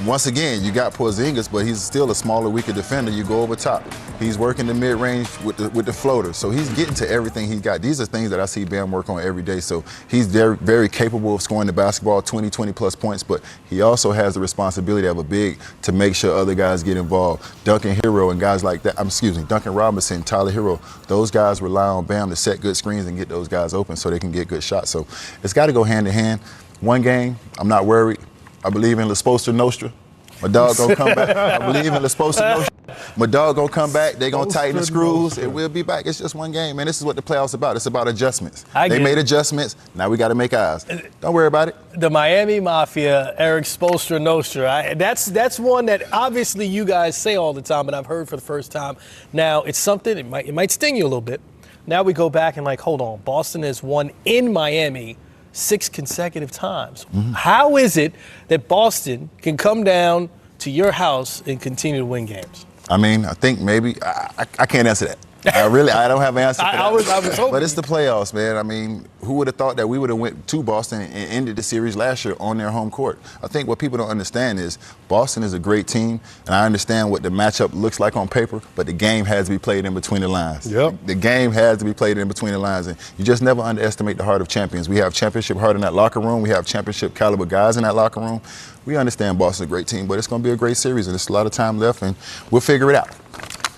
once again, you got Porzingis, but he's still a smaller, weaker defender. You go over top. He's working the mid-range with the floater. So he's getting to everything he's got. These are things that I see Bam work on every day. So he's very, very capable of scoring the basketball, 20-plus points, but he also has the responsibility of a big to make sure other guys get involved. Duncan Hero and guys like that, Duncan Robinson, Tyler Hero, those guys rely on Bam to set good screens and get those guys open so they can get good shots. So it's got to go hand in hand. One game, I'm not worried. I believe in La Spoelstra Nostra. My dog gonna come back. I believe in La Spoelstra Nostra. My dog gonna come back. They gonna tighten the screws. It will be back. It's just one game, man. This is what the playoffs about. It's about adjustments. They made adjustments. Now we got to make ours. Don't worry about it. The Miami Mafia, Erik Spoelstra Nostra. That's one that obviously you guys say all the time, but I've heard for the first time. Now it's something. It might sting you a little bit. Now we go back and hold on. Boston has won in Miami 6 consecutive times. Mm-hmm. How is it that Boston can come down to your house and continue to win games? I think maybe I can't answer that. I don't have an answer for that. I was hoping. But it's the playoffs, man. Who would have thought that we would have went to Boston and ended the series last year on their home court? I think what people don't understand is Boston is a great team, and I understand what the matchup looks like on paper, but the game has to be played in between the lines. Yep. The game has to be played in between the lines, and you just never underestimate the heart of champions. We have championship heart in that locker room. We have championship caliber guys in that locker room. We understand Boston's a great team, but it's going to be a great series, and there's a lot of time left, and we'll figure it out.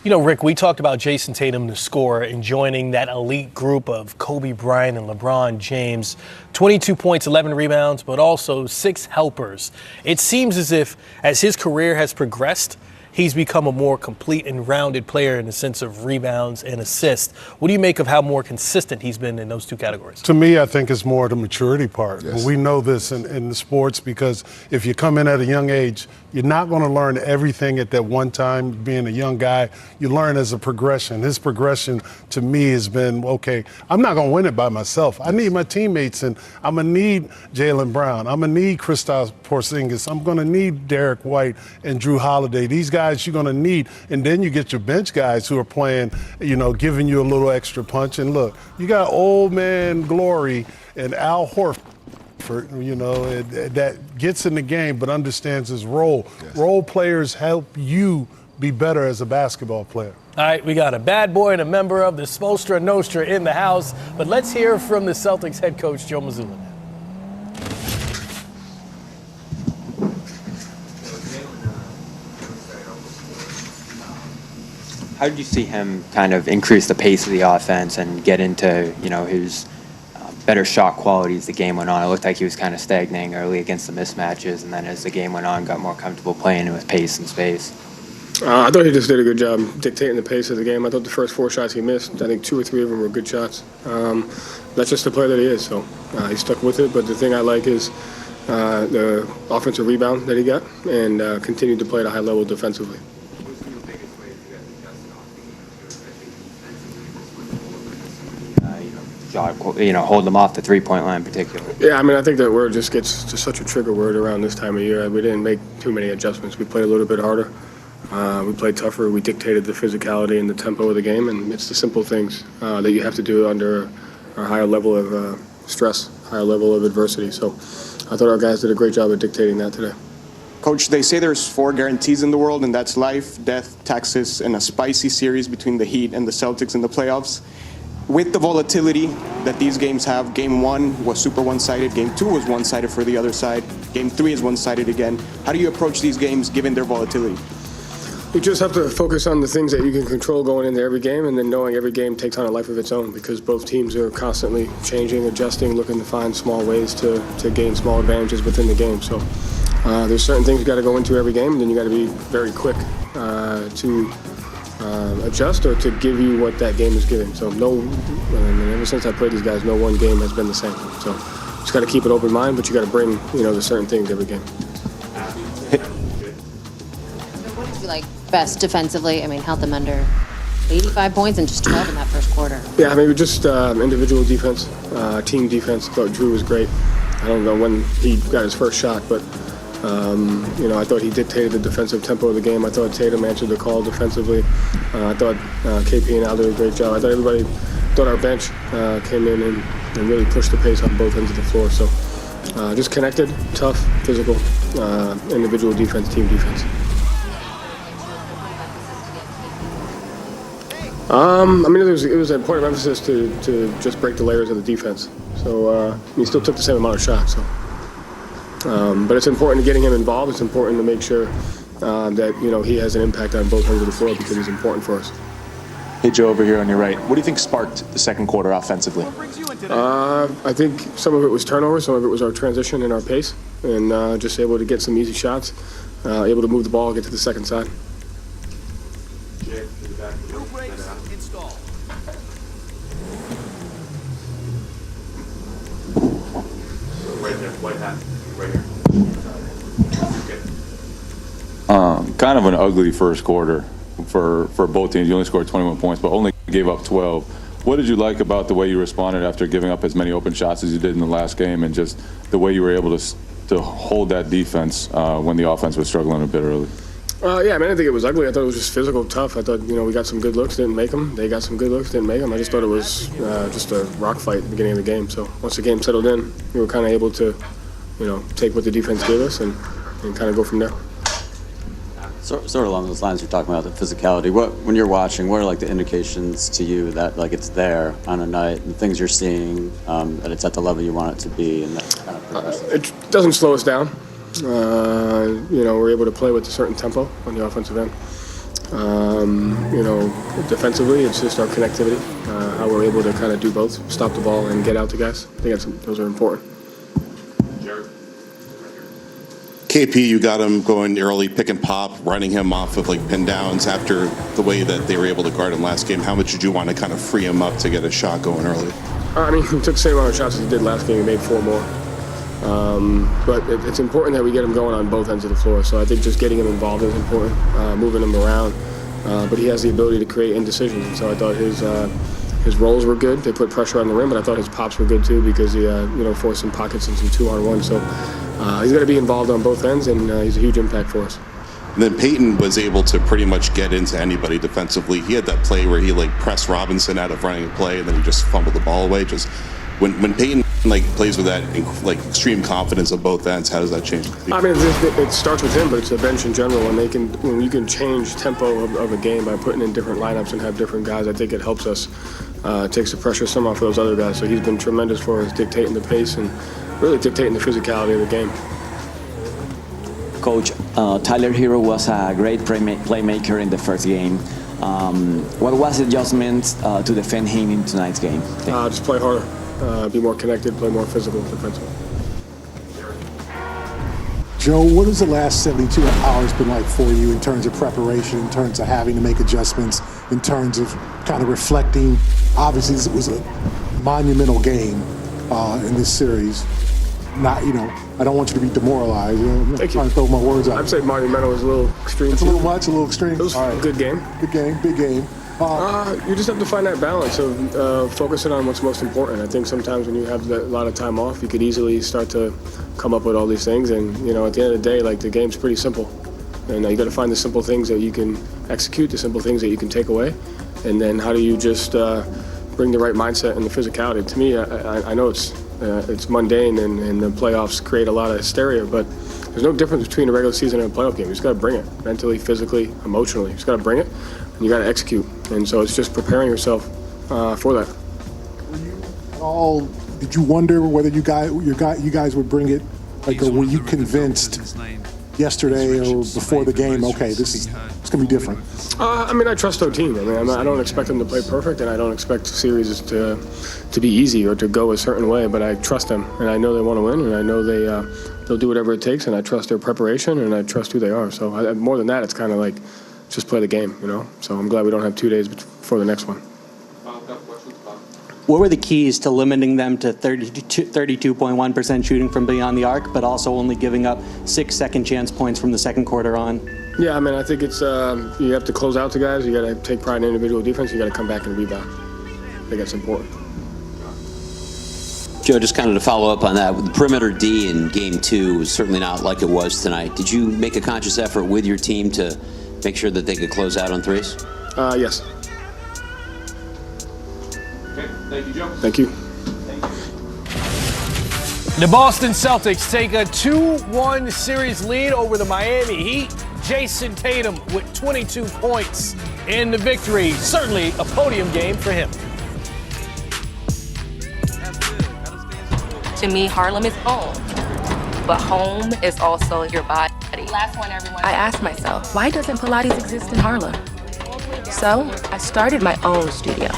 You know, Rick, we talked about Jason Tatum, the scorer, and joining that elite group of Kobe Bryant and LeBron James. 22 points, 11 rebounds, but also 6 helpers. It seems as if, as his career has progressed, he's become a more complete and rounded player in the sense of rebounds and assists. What do you make of how more consistent he's been in those 2 categories? To me, I think it's more the maturity part. Yes. We know this in the sports because if you come in at a young age, you're not going to learn everything at that one time. Being a young guy, you learn as a progression. His progression to me has been, okay, I'm not going to win it by myself. I need my teammates, and I'm going to need Jaylen Brown. I'm going to need Kristaps Porzingis. I'm going to need Derek White and Drew Holiday. These guys you're going to need. And then you get your bench guys who are playing, giving you a little extra punch. And look, you got old man Glory and Al Horford. That gets in the game but understands his role. Yes. Role players help you be better as a basketball player. All right, we got a bad boy and a member of the Spoelstra Nostra in the house, but let's hear from the Celtics head coach, Joe Mazzulla. How did you see him kind of increase the pace of the offense and get into, his better shot quality as the game went on? It looked like he was kind of stagnating early against the mismatches, and then as the game went on, got more comfortable playing with pace and space. I thought he just did a good job dictating the pace of the game. I thought the first 4 shots he missed, I think 2 or 3 of them were good shots. That's just the player that he is, so he stuck with it. But the thing I like is the offensive rebound that he got and continued to play at a high level defensively. Hold them off the 3-point line particularly. Yeah, I think that word just gets to such a trigger word around this time of year. We didn't make too many adjustments. We played a little bit harder. We played tougher. We dictated the physicality and the tempo of the game, and it's the simple things that you have to do under a higher level of stress, higher level of adversity. So I thought our guys did a great job of dictating that today. Coach, they say there's 4 guarantees in the world, and that's life, death, taxes, and a spicy series between the Heat and the Celtics in the playoffs. With the volatility that these games have, Game 1 was super one-sided, Game 2 was one-sided for the other side, Game 3 is one-sided again. How do you approach these games given their volatility? You just have to focus on the things that you can control going into every game, and then knowing every game takes on a life of its own because both teams are constantly changing, adjusting, looking to find small ways to gain small advantages within the game. So there's certain things you got to go into every game, and then you got to be very quick to adjust or to give you what that game is giving. So ever since I played these guys, no one game has been the same. So just got to keep an open mind, but you got to bring the certain things every game. What did you like best defensively? Held them under 85 points and just 12 in that first quarter. Yeah, maybe just individual defense, team defense. I thought Drew was great. I don't know when he got his first shot, but I thought he dictated the defensive tempo of the game. I thought Tatum answered the call defensively. I thought KP and Al did a great job. I thought our bench came in and really pushed the pace on both ends of the floor. So Just connected, tough, physical, individual defense, team defense. I mean, it was a point of emphasis to just break the layers of the defense. So he still took the same amount of shots. So, but it's important to getting him involved. It's important to make sure that he has an impact on both ends of the floor because he's important for us. Hey, Joe, over here on your right. What do you think sparked the second quarter offensively? I think some of it was turnover, some of it was our transition and our pace, and just able to get some easy shots, able to move the ball, get to the second side. Kind of an ugly first quarter for both teams. You only scored 21 points, but only gave up 12. What did you like about the way you responded after giving up as many open shots as you did in the last game, and just the way you were able to hold that defense when the offense was struggling a bit early? Yeah, I mean, I didn't think it was ugly. I thought it was just physical, tough. I thought, we got some good looks, didn't make them. They got some good looks, didn't make them. I just thought it was just a rock fight at the beginning of the game. So once the game settled in, we were kind of able to, take what the defense gave us and kind of go from there. Sort of along those lines, you're talking about the physicality. When you're watching, what are like the indications to you that like it's there on a night and things you're seeing that it's at the level you want it to be and that kind of progression? It doesn't slow us down. We're able to play with a certain tempo on the offensive end. Defensively, it's just our connectivity, how we're able to kind of do both, stop the ball and get out to guys. I think those are important. KP, you got him going early, pick and pop, running him off of like pin downs after the way that they were able to guard him last game. How much did you want to kind of free him up to get a shot going early? I mean, he took the same amount of shots as he did last game. He made 4 more. But it's important that we get him going on both ends of the floor. So I think just getting him involved is important, moving him around. But he has the ability to create indecisions. And so I thought his rolls were good. They put pressure on the rim, but I thought his pops were good too because he forced some pockets and some 2-on-1. So he's got to be involved on both ends, and he's a huge impact for us. And then Peyton was able to pretty much get into anybody defensively. He had that play where he pressed Robinson out of running a play, and then he just fumbled the ball away. Just when Peyton plays with that extreme confidence on both ends, how does that change? I mean, it starts with him, but it's the bench in general. When you can change tempo of a game by putting in different lineups and have different guys, I think it helps us. Takes the pressure some off of those other guys. So he's been tremendous for us, dictating the pace and really dictating the physicality of the game. Coach, Tyler Hero was a great playmaker in the first game. What was the adjustment to defend him in tonight's game? Just play harder, be more connected, play more physical defensively. Joe, what has the last 72 hours been like for you in terms of preparation, in terms of having to make adjustments, in terms of kind of reflecting? Obviously, it was a monumental game in this series. I don't want you to be demoralized. I'm not trying to throw my words out. I'd say monumental is a little extreme. It's a little much, a little extreme. It was a good game. Good game, big game. You just have to find that balance of focusing on what's most important. I think sometimes when you have a lot of time off, you could easily start to come up with all these things. And, at the end of the day, the game's pretty simple. And you got to find the simple things that you can execute, the simple things that you can take away. And then how do you just bring the right mindset and the physicality? To me, I know it's mundane and the playoffs create a lot of hysteria, but there's no difference between a regular season and a playoff game. You just got to bring it mentally, physically, emotionally. You just got to bring it and you got to execute. And so it's just preparing yourself for that. Did you wonder whether you guys would bring it? Were you convinced yesterday or before the game, okay, it's going to be different? I trust our team. I don't expect them to play perfect, and I don't expect series to be easy or to go a certain way, but I trust them, and I know they want to win, and I know they'll do whatever it takes, and I trust their preparation, and I trust who they are. So more than that, it's kind of just play the game, So I'm glad we don't have 2 days before the next one. What were the keys to limiting them to 32.1% shooting from beyond the arc, but also only giving up 6 second chance points from the second quarter on? Yeah, I think it's you have to close out the guys. You got to take pride in individual defense. You got to come back and rebound. I think that's important. Joe, just kind of to follow up on that, the perimeter D in Game 2 was certainly not like it was tonight. Did you make a conscious effort with your team to make sure that they could close out on threes? Yes. Okay, thank you, Joe. Thank you. The Boston Celtics take a 2-1 series lead over the Miami Heat. Jason Tatum with 22 points in the victory. Certainly a podium game for him. To me, Harlem is home, but home is also your body. Last one, everyone. I asked myself, why doesn't Pilates exist in Harlem? So I started my own studio.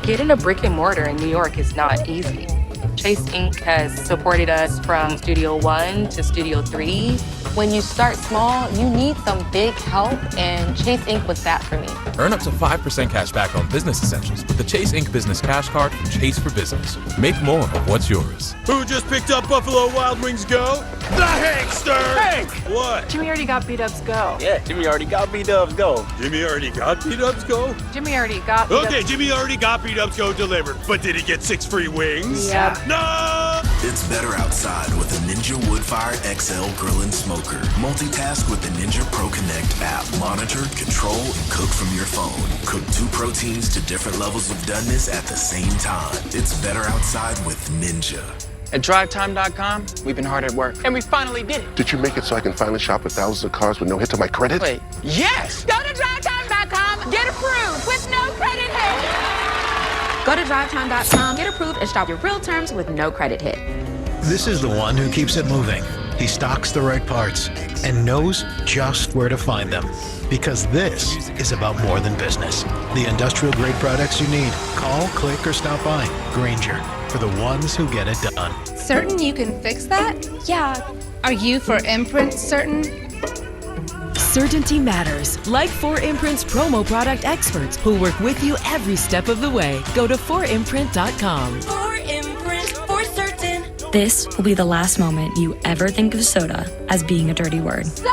Getting a brick and mortar in New York is not easy. Chase Inc. has supported us from Studio 1 to Studio 3. When you start small, you need some big help, and Chase Inc. was that for me. Earn up to 5% cash back on business essentials with the Chase Inc. Business Cash Card from Chase for Business. Make more of what's yours. Who just picked up Buffalo Wild Wings Go? The Hankster! Hank! What? Jimmy already got B-Dubs Go. Yeah, Jimmy already got B-Dubs Go. Jimmy already got B-Dubs Go? Jimmy already got B-Dubs. Okay, Jimmy already got B-Dubs Go delivered, but did he get 6 free wings? Yep. No! It's better outside with the Ninja Woodfire XL Grill and Smoker. Multitask with the Ninja Pro Connect app. Monitor, control, and cook from your phone. Cook 2 proteins to different levels of doneness at the same time. It's better outside with Ninja. At DriveTime.com, we've been hard at work. And we finally did it. Did you make it so I can finally shop with thousands of cars with no hit to my credit? Wait, yes! Go to DriveTime.com, get approved with no credit hit. Go to DriveTime.com, get approved, and shop your real terms with no credit hit. This is the one who keeps it moving. He stocks the right parts and knows just where to find them. Because this is about more than business. The industrial grade products you need. Call, click, or stop by. Grainger, for the ones who get it done. Certain you can fix that? Yeah. Are you for imprint certain? Certainty matters, like 4imprint's promo product experts who work with you every step of the way. Go to 4imprint.com. 4imprint, for certain. This will be the last moment you ever think of soda as being a dirty word. Soda!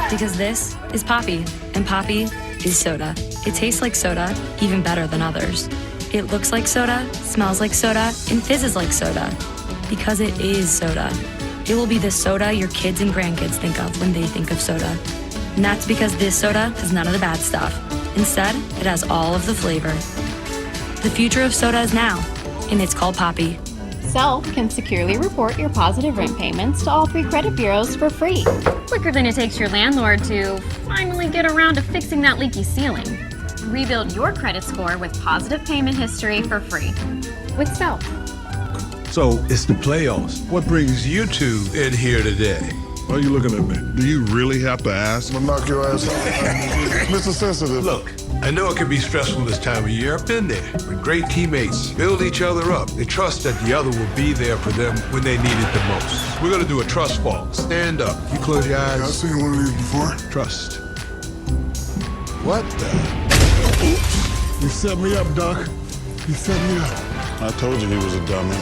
Because this is Poppy, and Poppy is soda. It tastes like soda, even better than others. It looks like soda, smells like soda, and fizzes like soda. Because it is soda. It will be the soda your kids and grandkids think of when they think of soda. And that's because this soda has none of the bad stuff. Instead, it has all of the flavor. The future of soda is now, and it's called Poppy. Self can securely report your positive rent payments to all 3 credit bureaus for free. Quicker than it takes your landlord to finally get around to fixing that leaky ceiling. Rebuild your credit score with positive payment history for free. With Self. So it's the playoffs. What brings you two in here today? Why are you looking at me? Do you really have to ask? I'm gonna knock your ass out. Mr. Sensitive. Look, I know it can be stressful this time of year. I've been there. When great teammates build each other up, they trust that the other will be there for them when they need it the most. We're gonna do a trust fall. Stand up. You close your eyes. I've seen one of these before. Trust. What the? You set me up, Doc. You set me up. I told you he was a dummy.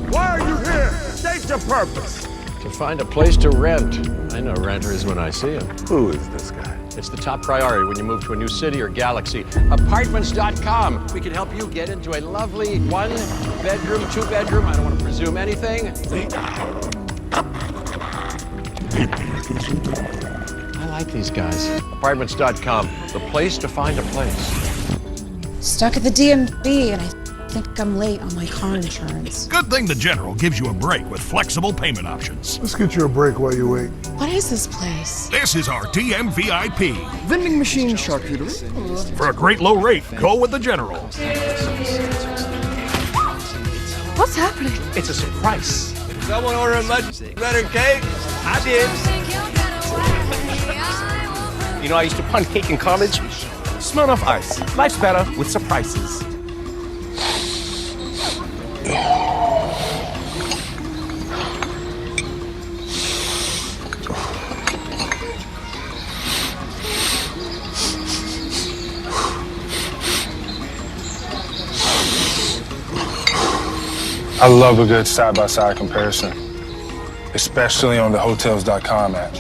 Why are you here? State your purpose. To find a place to rent. I know renters when I see them. Who is this guy? It's the top priority when you move to a new city or galaxy. Apartments.com. We can help you get into a lovely 1-bedroom, 2-bedroom. I don't want to presume anything. I like these guys. Apartments.com. The place to find a place. Stuck at the DMV and I think I'm late on my car insurance. Good thing the General gives you a break with flexible payment options. Let's get you a break while you wait. What is this place? This is our DMVIP. Vending machine charcuterie. For a great low rate, go with the General. What's happening? It's a surprise. Someone order a much better cake? I did. You know, I used to punt cake in college. Smell enough ice. Life's better with surprises. I love a good side-by-side comparison, especially on the Hotels.com app.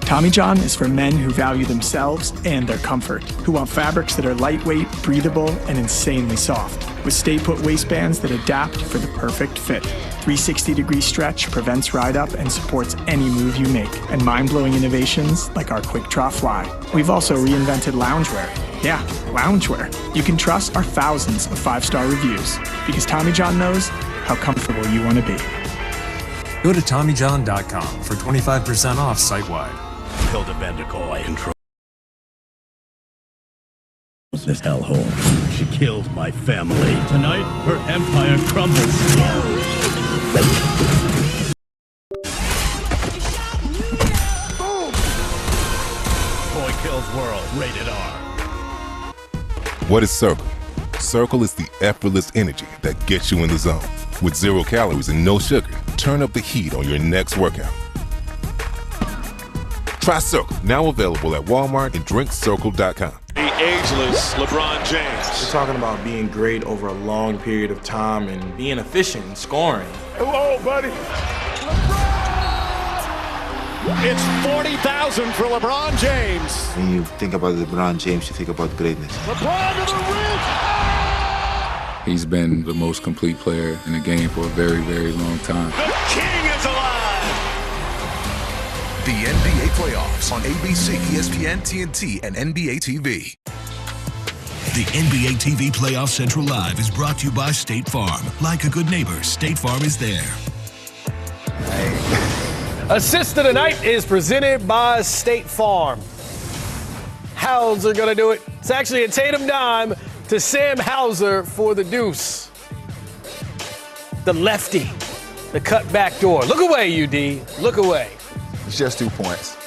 Tommy John is for men who value themselves and their comfort, who want fabrics that are lightweight, breathable, and insanely soft. with stay-put waistbands that adapt for the perfect fit. 360-degree stretch prevents ride-up and supports any move you make, and mind-blowing innovations like our Quick Draw Fly. We've also reinvented loungewear. Yeah, loungewear. You can trust our thousands of 5-star reviews, because Tommy John knows how comfortable you want to be. Go to TommyJohn.com for 25% off site-wide. Hilda Bendicoy. Control. This hellhole. She killed my family. Tonight, her empire crumbles. Boy Kills World, rated R. What is Circle? Circle is the effortless energy that gets you in the zone. With 0 calories and no sugar, turn up the heat on your next workout. Try Circle, now available at Walmart and drinkcircle.com. The ageless LeBron James. We're talking about being great over a long period of time and being efficient in scoring. Hello, buddy. It's 40,000 for LeBron James. When you think about LeBron James, you think about greatness. LeBron to the rim. He's been the most complete player in the game for a very, very long time. The king is alive. The NBA playoffs on ABC, ESPN, TNT, and NBA TV. The NBA TV Playoff Central Live is brought to you by State Farm. Like a good neighbor, State Farm is there. Assist of the Night is presented by State Farm. Hauser gonna do it. It's actually a Tatum dime to Sam Hauser for the deuce. The lefty, the cut back door. Look away, UD. Look away. It's just 2 points.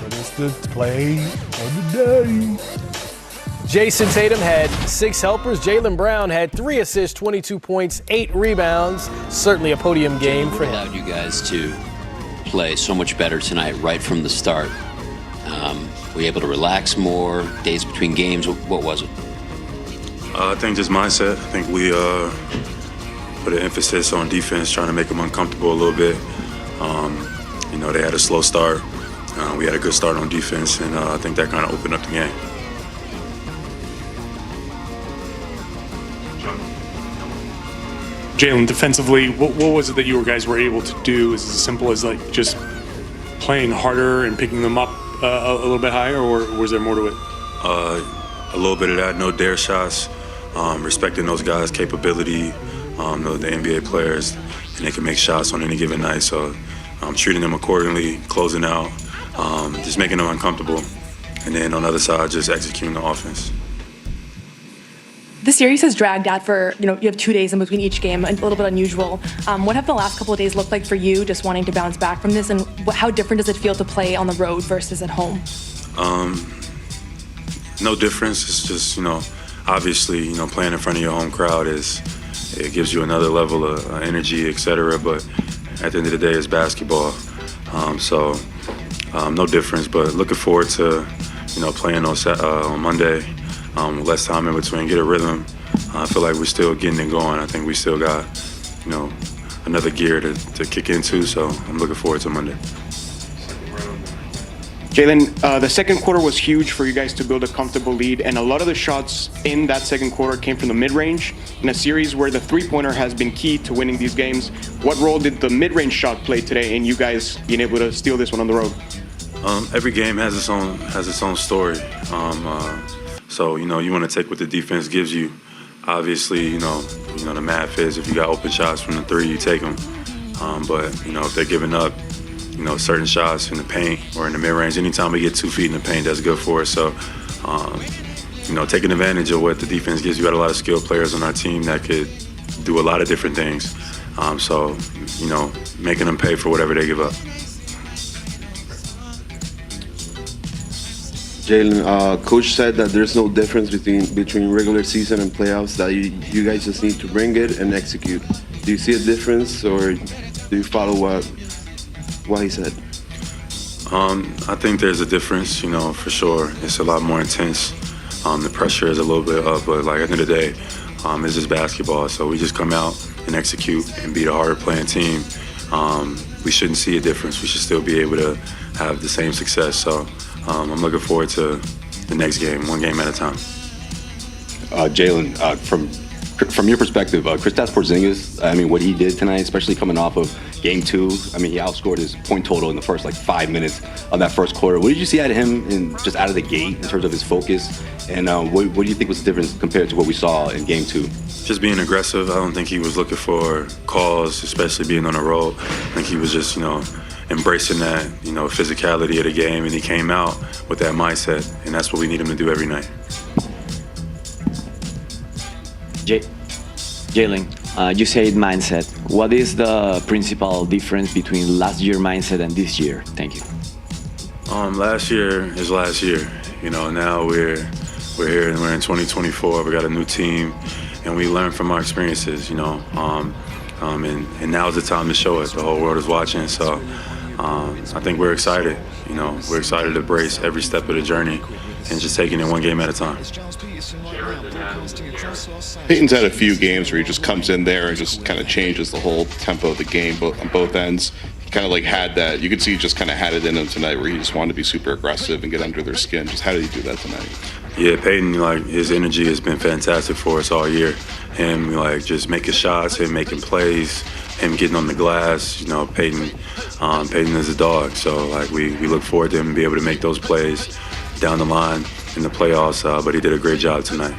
But it's the play of the day. Jason Tatum had 6 helpers. Jaylen Brown had 3 assists, 22 points, 8 rebounds. Certainly a podium game for him. Allowed you guys to play so much better tonight right from the start. Were you able to relax more, days between games? What was it? I think just mindset. I think we put an emphasis on defense, trying to make them uncomfortable a little bit. They had a slow start. We had a good start on defense, and I think that kind of opened up the game. Jaylen, defensively, what was it that you guys were able to do? Is it as simple as just playing harder and picking them up a little bit higher, or was there more to it? A little bit of that, no dare shots, respecting those guys' capability, the NBA players, and they can make shots on any given night. So treating them accordingly, closing out, just making them uncomfortable. And then on the other side, just executing the offense. The series has dragged out for, you have 2 days in between each game, a little bit unusual. What have the last couple of days looked like for you, just wanting to bounce back from this, and how different does it feel to play on the road versus at home? No difference. It's just, obviously, playing in front of your home crowd it gives you another level of energy, et cetera. But at the end of the day, it's basketball. No difference, but looking forward to, playing on Monday. Less time in between, get a rhythm. I feel like we're still getting it going. I think we still got, another gear to kick into, so I'm looking forward to Monday. Jaylen, the second quarter was huge for you guys to build a comfortable lead, and a lot of the shots in that second quarter came from the mid-range. In a series where the three-pointer has been key to winning these games, what role did the mid-range shot play today in you guys being able to steal this one on the road? Every game has its own story. So, you want to take what the defense gives you. Obviously, the math is if you got open shots from the three, you take them. But, if they're giving up, certain shots in the paint or in the mid-range, anytime we get 2 feet in the paint, that's good for us. So, taking advantage of what the defense gives you. Got a lot of skilled players on our team that could do a lot of different things. Making them pay for whatever they give up. Jaylen, coach said that there's no difference between regular season and playoffs, that you guys just need to bring it and execute. Do you see a difference, or do you follow what he said? I think there's a difference, for sure. It's a lot more intense. The pressure is a little bit up, but at the end of the day, it's just basketball. So we just come out and execute and be the harder playing team. We shouldn't see a difference. We should still be able to have the same success. So I'm looking forward to the next game, one game at a time. Jaylen, from From your perspective, Kristaps Porzingis, I mean, what he did tonight, especially coming off of Game 2, I mean, he outscored his point total in the first 5 minutes of that first quarter. What did you see out of him just out of the gate in terms of his focus? And what do you think was the difference compared to what we saw in Game 2? Just being aggressive. I don't think he was looking for calls, especially being on the road. I think he was just, embracing that, physicality of the game, and he came out with that mindset, and that's what we need him to do every night. Jalen, you said mindset. What is the principal difference between last year mindset and this year? Thank you. Last year is last year. Now we're here and we're in 2024. We got a new team, and we learn from our experiences. And now is the time to show it. The whole world is watching, so I think we're excited. We're excited to embrace every step of the journey and just taking it one game at a time. Peyton's had a few games where he just comes in there and just kind of changes the whole tempo of the game on both ends. He kind of had that. You could see he just kind of had it in him tonight where he just wanted to be super aggressive and get under their skin. Just how did he do that tonight? Yeah, Peyton, his energy has been fantastic for us all year. Him, just making shots, him making plays, him getting on the glass. Peyton is a dog. So, we look forward to him being able to make those plays down the line in the playoffs, but he did a great job tonight.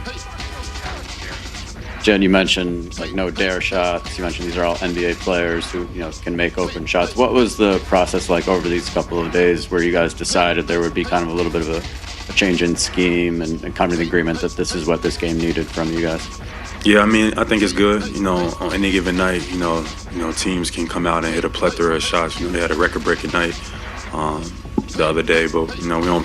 Jen, you mentioned no dare shots. You mentioned these are all NBA players who can make open shots. What was the process like over these couple of days where you guys decided there would be kind of a little bit of a change in scheme and kind of an agreement that this is what this game needed from you guys? Yeah, I think it's good. On any given night, teams can come out and hit a plethora of shots. They had a record-breaking night the other day, but we don't